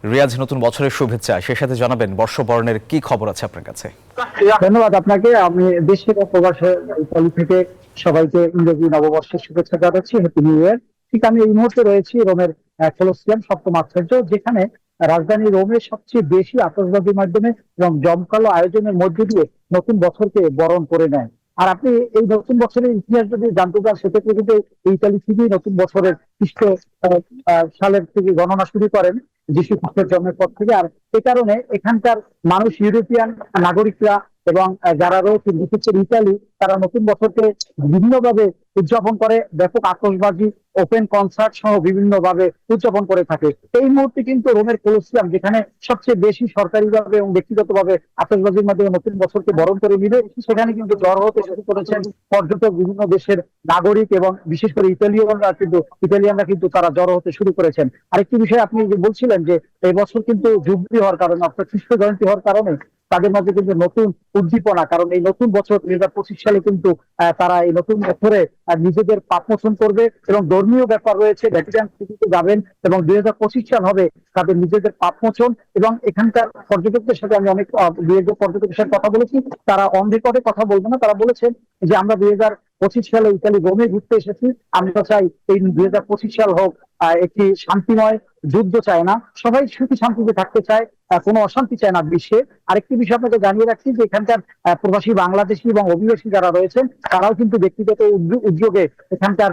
রিয়াজ, নতুন বছরের শুভেচ্ছা, সেই সাথে জানাবেন বর্ষবরণের কি খবর আছে আপনার কাছে? ধন্যবাদ আপনাকে। আমি দেশে বা প্রবাসে ইতালি থেকে সবাইকে ইংরেজি নববর্ষের শুভেচ্ছা জানাচ্ছি, হ্যাপি নিউ ইয়ার। ঠিক আমি এই মুহূর্তে রয়েছি রোমের কলোসিয়াম সপ্তম আশ্চর্য, যেখানে রাজধানী রোমে সবচেয়ে বেশি আতশবাজির মাধ্যমে এবং জমকালো আয়োজনের মধ্য দিয়ে নতুন বছরকে বরণ করে নেয়। আর আপনি এই নতুন বছরের ইতিহাস যদি জানতে চান, সেক্ষেত্রে কিন্তু এই ইতালি থেকেই নতুন বছরের খ্রিস্ট সালের থেকে গণনা শুরু করেন, যিশু খ্রিস্টের জন্মের পর থেকে। আর এ কারণে এখানকার মানুষ, ইউরোপিয়ান নাগরিকরা এবং যারা রয়েছে বিশেষ করে ইতালি, তারা নতুন বছরকে বিভিন্নভাবে উদযাপন করে, ব্যাপক আতশবাজি, ওপেন কনসার্ট সহ বিভিন্ন ভাবে উদযাপন করে থাকে। এই মুহূর্তে কিন্তু রোমের কলোসিয়াম, যেখানে সবচেয়ে বেশি সরকারিভাবে এবং ব্যক্তিগতভাবে আতশবাজির মাধ্যমে নতুন বছরকে বরণ করে নিবে, সেখানে কিন্তু জড়ো হতে শুরু করেছেন পর্যটক, বিভিন্ন দেশের নাগরিক এবং বিশেষ করে ইতালিয়ানরা কিন্তু তারা জড়ো হতে শুরু করেছেন। আরেকটি বিষয়, আপনি যে বলছিলেন যে এই বছর কিন্তু যুবলী হওয়ার কারণে, অর্থাৎ খ্রিস্ট জয়ন্তী হওয়ার কারণে তাদের মধ্যে কিন্তু নতুন উদ্দীপনা, কারণ এই নতুন বছর 2025 সালে কিন্তু তারা এই নতুন বছরে নিজেদের পাপ মোচন করবে এবং ধর্মীয় ব্যাপার রয়েছে, ভ্যাটিকান সিটিতে যাবেন এবং 2025 সাল হবে তাদের নিজেদের পাপ মোচন। এবং এখানকার পর্যটকদের সাথে আমি অনেক দু একজন পর্যটকের সাথে কথা বলেছি, তারা অন রেকর্ডে কথা বলবো না, তারা বলেছেন যে আমরা 2025 সালে ইতালি রোমে ঘুরতে এসেছি, আমরা চাই এই 2025 সাল হোক একটি শান্তিময়, যুদ্ধ চায় না, সবাই সুখী শান্তিতে থাকতে চায়, কোনো অশান্তি চায় না বিশ্বে। আরেকটি বিষয় আপনাকে জানিয়ে রাখছি যে এখানকার প্রবাসী বাংলাদেশি এবং অভিবাসী যারা রয়েছেন, তারাও কিন্তু ব্যক্তিগত উদ্যোগে এখানকার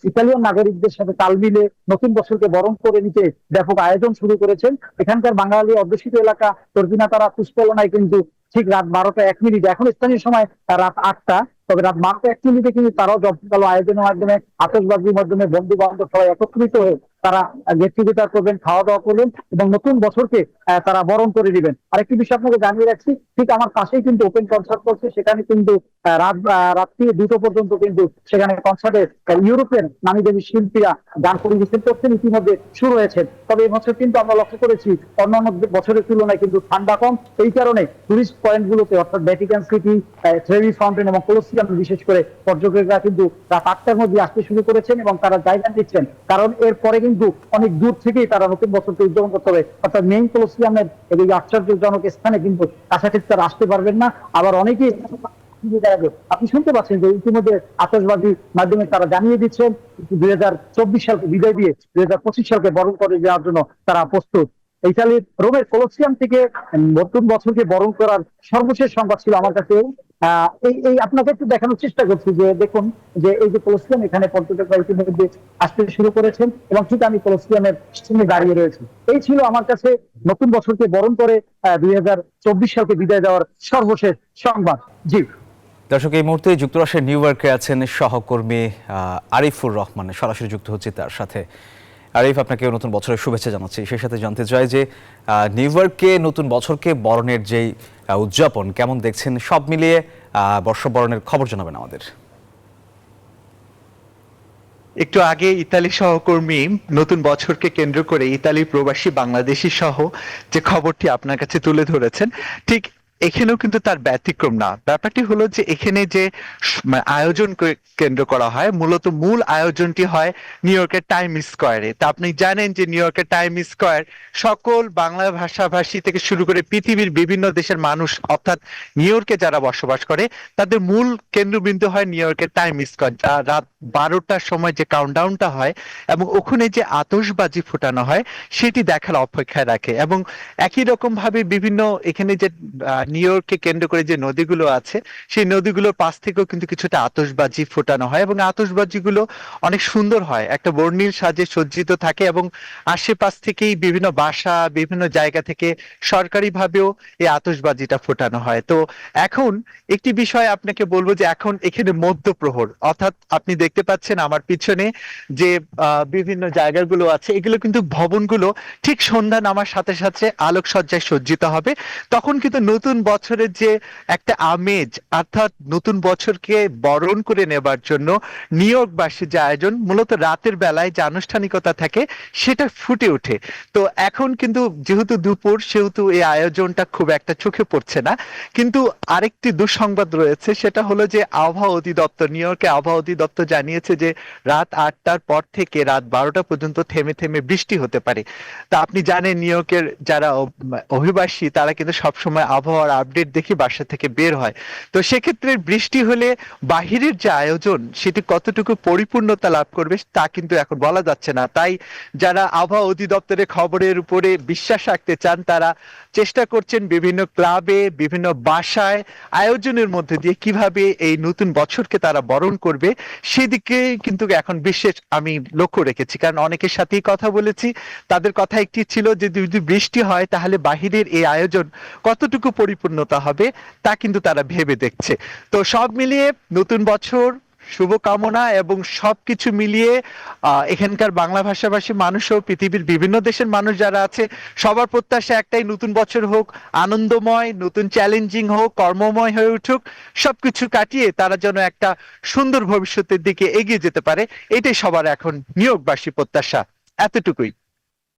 ইতালিয়ান নাগরিকদের সাথে তাল মিলে নতুন বছরকে বরণ করে নিতে ব্যাপক আয়োজন শুরু করেছেন। এখানকার বাঙালি অধ্যুষিত এলাকা তর্বিনাতারা পুষ্পলনায় কিন্তু ঠিক রাত 12টা 1 মিনিট, এখন স্থানীয় সময় রাত 8টা, তবে রাত 12টা 1 মিনিটে কিন্তু তারাও জমকালো আয়োজনের মাধ্যমে, আতশবাজির মাধ্যমে বন্ধু বান্ধব সবাই একত্রিত হয়ে তারা গেট টুগেদার করবেন, খাওয়া দাওয়া করবেন এবং নতুন বছরকে তারা বরণ করে দিবেন। আরেকটি বিষয় আপনাকে জানিয়ে রাখছি, ঠিক আমার পাশেই কিন্তু ওপেন কনসার্ট করছে, সেখানে কিন্তু রাত্রি 2টো পর্যন্ত কিন্তু সেখানে কনসার্টে ইউরোপের নামী দামি শিল্পীরা গান পরিবেশন করছেন, ইতিমধ্যে শুরু হয়েছে। তবে এবছর কিন্তু আমরা লক্ষ্য করেছি অন্যান্য বছরের তুলনায় কিন্তু ঠান্ডা কম। এই কারণে টুরিস্ট পয়েন্ট গুলোতে, অর্থাৎ ভ্যাটিকান সিটি, ট্রেভি ফাউন্টেন এবং কলোসিয়াম, বিশেষ করে পর্যটকরা কিন্তু রাত 8টার মধ্যে আসতে শুরু করেছেন এবং তারা জায়গা দিচ্ছেন, কারণ এরপরে কিন্তু অনেক দূর থেকেই তারা নতুন বছরকে উদযাপন করতে হবে। অর্থাৎ মেইন কলোসিয়ামের এই আশ্চর্যজনক স্থানে কিন্তু কাছাকাছি তারা আসতে পারবেন না। আবার অনেকেই, আপনি শুনতে পাচ্ছেন যে ইতিমধ্যে আতশবাজির মাধ্যমে তারা জানিয়ে দিচ্ছেন 2024 সালকে বিদায় দিয়ে 2025 সালকে বরণ করে দেওয়ার জন্য তারা প্রস্তুত। ইতালির রোমের কলোসিয়াম থেকে নতুন বছরকে বরণ করার সর্বশেষ সংবাদ ছিল আমার কাছে। এই এই আপনাকে একটু দেখানোর চেষ্টা করছি যে দেখুন, যে এই যে কলোসিয়াম, এখানে পর্যটকরা ইতিমধ্যে আসতে শুরু করেছেন এবং ঠিক আমি কলোসিয়ামের সামনে দাঁড়িয়ে রয়েছি। এই ছিল আমার কাছে নতুন বছরকে বরণ করে 2024 সালকে বিদায় দেওয়ার সর্বশেষ সংবাদ। জি দর্শক, এই মুহূর্তে যুক্তরাষ্ট্রের নিউ ইয়র্কে আছেন সহকর্মী আরিফুর রহমান, সরাসরি যুক্ত হচ্ছে তার সাথে। আরিফ, আপনাকে নতুন বছরের শুভেচ্ছা জানাচ্ছি। সেই সাথে জানতে চাই যে নিউ ইয়র্কে নতুন বছরকে বরণের যেই উদযাপন, কেমন দেখছেন? সব মিলিয়ে বর্ষবরণের খবর জানাবেন আমাদের। একটু আগে ইতালি সহকর্মী নতুন বছরকে কেন্দ্র করে ইতালি প্রবাসী বাংলাদেশি সহ যে খবরটি আপনার কাছে তুলে ধরেছেন, ঠিক এখানেও কিন্তু তার ব্যতিক্রম না। ব্যাপারটি হলো যে এখানে যে আয়োজন কেন্দ্র করা হয়, মূলত মূল আয়োজনটি হয় নিউ ইয়র্কের টাইম স্কোয়ারে। তা আপনি জানেন যে নিউ ইয়র্কের টাইম স্কোয়ার সকল বাংলা ভাষাভাষী থেকে শুরু করে পৃথিবীর বিভিন্ন দেশের মানুষ, অর্থাৎ নিউ ইয়র্কে যারা বসবাস করে, তাদের মূল কেন্দ্রবিন্দু হয় নিউ ইয়র্কের টাইম স্কোয়ার। রাত 12টার সময় যে কাউন্টডাউনটা হয় এবং ওখানে যে আতশবাজি ফোটানো হয়, সেটি দেখার অপেক্ষায় রাখে। এবং একই রকম ভাবে বিভিন্ন এখানে যে নিউ ইয়র্ককে কেন্দ্র করে যে নদীগুলো আছে, সেই নদীগুলোর পাশ থেকেও কিন্তু কিছুটা আতশবাজি ফোটানো হয় এবং আতশবাজিগুলো অনেক সুন্দর হয়, একটা বর্ণিল সাজে সজ্জিত থাকে এবং আশেপাশ থেকেই বিভিন্ন বাসা, বিভিন্ন জায়গা থেকে সরকারিভাবেও এই আতশবাজিটা ফোটানো হয়। তো এখন একটি বিষয় আপনাকে বলবো যে এখন এখানে মধ্যপ্রহর, অর্থাৎ আপনি দেখতে পাচ্ছেন আমার পিছনে যে বিভিন্ন জায়গাগুলো আছে, এগুলো কিন্তু ভবনগুলো ঠিক সন্ধ্যা নামার সাথে সাথে আলোকসজ্জায় সজ্জিত হবে। তখন কিন্তু নতুন বছরের যে একটা আমেজ, অর্থাৎ নতুন বছরকে বরণ করে নেবার জন্য নিউ ইয়র্কবাসীর যে আয়োজন, মূলত রাতের বেলায় যে আনুষ্ঠানিকতা থাকে সেটা ফুটে ওঠে। তো এখন কিন্তু যেহেতু দুপুর, সেহেতু এই আয়োজনটা খুব একটা চোখে পড়ছে না। কিন্তু আরেকটি দুঃসংবাদ রয়েছে, সেটা হলো যে আবহাওয়া অধিদপ্তর, নিউ ইয়র্কে আবহাওয়া অধিদপ্তর জানিয়েছে যে রাত 8টার পর থেকে রাত 12টা পর্যন্ত থেমে থেমে বৃষ্টি হতে পারে। তা আপনি জানেন নিউ ইয়র্কের যারা অভিবাসী তারা কিন্তু সবসময় আবহাওয়ার আপডেট দেখে বাসা থেকে বের হয়। তো সেক্ষেত্রে বৃষ্টি হলে বাহিরের যে আয়োজন সেটি কতটুকু পরিপূর্ণতা লাভ করবে তা কিন্তু এখন বলা যাচ্ছে না। তাই যারা আবহাওয়া অধিদপ্তরের খবরের উপরে বিশ্বাস রাখতে চান তারা চেষ্টা করছেন বিভিন্ন ক্লাবে, বিভিন্ন বাসায় আয়োজনের মধ্যে দিয়ে কিভাবে এই নতুন বছরকে তারা বরণ করবে সেদিকে কিন্তু এখন বিশেষ আমি লক্ষ্য রেখেছি। কারণ অনেকের সাথেই কথা বলেছি, তাদের কথা একটি ছিল যে যদি বৃষ্টি হয় তাহলে বাহিরের এই আয়োজন কতটুকু পরিপূর্ণতা হবে তা কিন্তু তারা ভেবে দেখছে। তো সব মিলিয়ে নতুন বছর শুভকামনা, এবং সবকিছু মিলিয়ে এখানকার বাংলা ভাষাভাষী মানুষ ও পৃথিবীর বিভিন্ন দেশের মানুষ যারা আছে সবার প্রত্যাশা একটাই, নতুন বছর হোক আনন্দময়, নতুন চ্যালেঞ্জিং হোক, কর্মময় হয়ে উঠুক, সবকিছু কাটিয়ে তারা যেন একটা সুন্দর ভবিষ্যতের দিকে এগিয়ে যেতে পারে, এটাই সবার এখন নিউ ইয়র্কবাসী প্রত্যাশা। এতটুকুই।